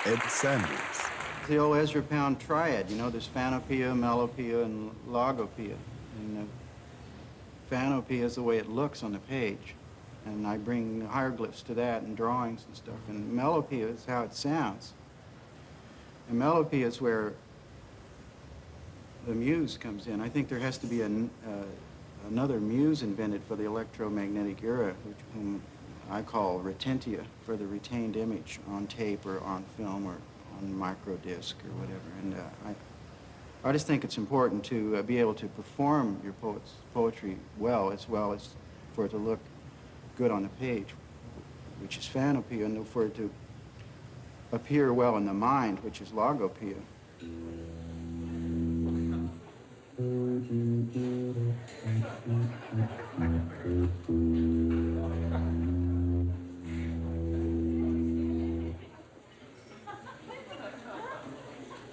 Ed Sanders. The old Ezra Pound triad, you know, there's phanopia, melopia, and logopia. And phanopia is the way it looks on the page. And I bring hieroglyphs to that and drawings and stuff. And melopia is how it sounds. And melopia is where the muse comes in. I think there has to be another muse invented for the electromagnetic era, whom I call retentia, for the retained image on tape or on film or on microdisc or whatever. And I just think it's important to be able to perform your poetry well as for it to look good on the page, which is phanopia, and for it to appear well in the mind, which is logopia.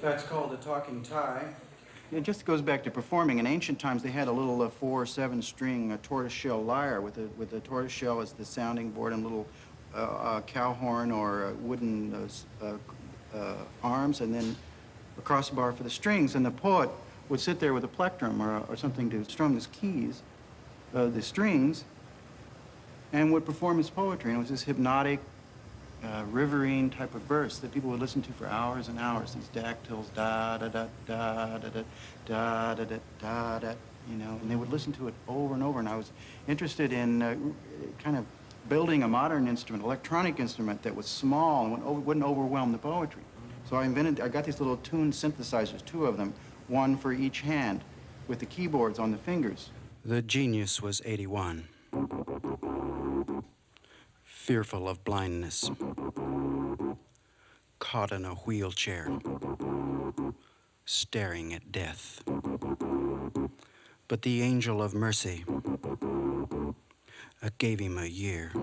That's called a talking tie. It just goes back to performing. In ancient times, they had a little 4 or 7 string tortoiseshell lyre with the tortoiseshell as the sounding board and little cow horn or wooden arms, and then a crossbar for the strings. And the poet would sit there with a plectrum or something to strum his keys, the strings, and would perform his poetry. And it was this hypnotic, riverine type of verse that people would listen to for hours and hours. These dactyls, da da da da da da da da da da da, you know, and they would listen to it over and over. And I was interested in kind of building a modern instrument, electronic instrument that was small and wouldn't overwhelm the poetry. So I got these little tune synthesizers, 2 of them, one for each hand, with the keyboards on the fingers. The genius was 81. Fearful of blindness, caught in a wheelchair, staring at death. But the angel of mercy gave him a year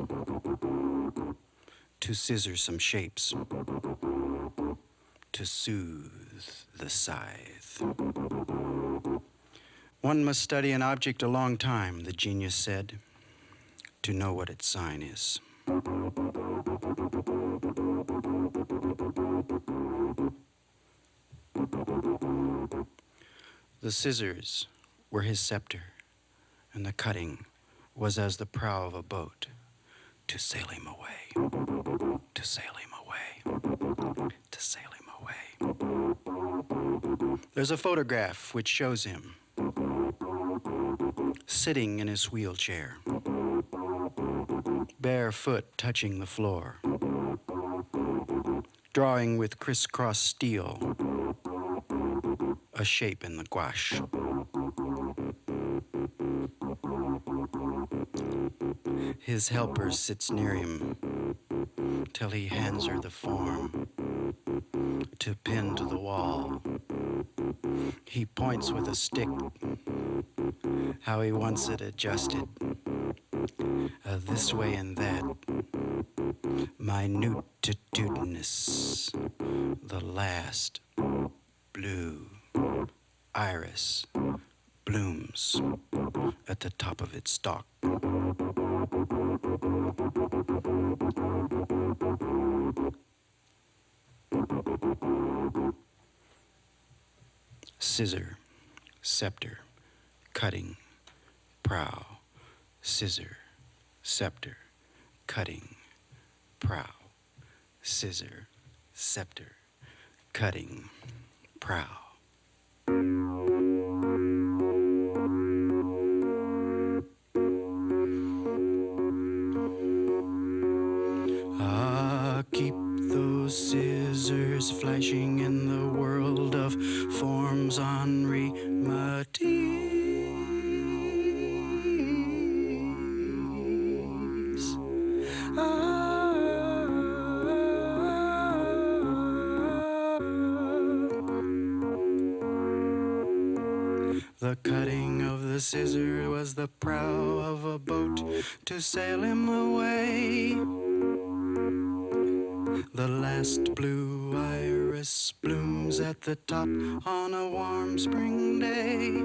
to scissor some shapes, to soothe the scythe. One must study an object a long time, the genius said, to know what its sign is. The scissors were his scepter, and the cutting was as the prow of a boat to sail him away, to sail him away, to sail him away. There's a photograph which shows him sitting in his wheelchair, barefoot touching the floor, drawing with crisscross steel a shape in the gouache. His helper sits near him till he hands her the form to pin to the wall. He points with a stick how he wants it adjusted, this way and that, minutitudinous, the last blue iris blooms at the top of its stalk. Scissor, scepter, cutting, prow, scissor, scepter, cutting, prow, scissor, scepter, cutting, prow. Keep those scissors flashing in the world of forms, Henri Matisse. The cutting of the scissor was the prow of a boat to sail him away. The last blue iris blooms at the top on a warm spring day.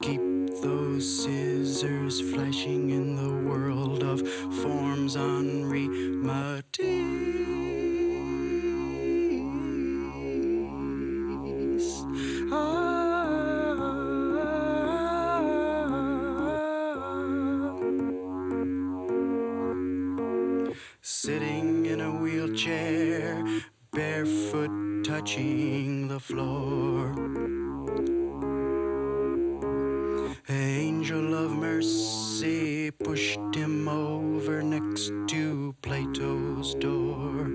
Keep those scissors flashing in the world of forms, Henri Matisse. sitting in a wheelchair, barefoot touching the floor. Angel of mercy pushed him over next to Plato's door.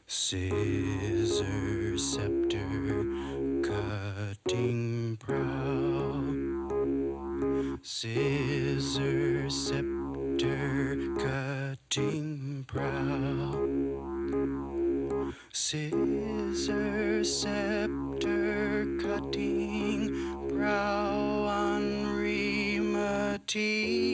Scissor, scepter, cutting prow. Scissor, scepter, cutting prow. Scissor, scepter, cutting prow. Henri Matisse.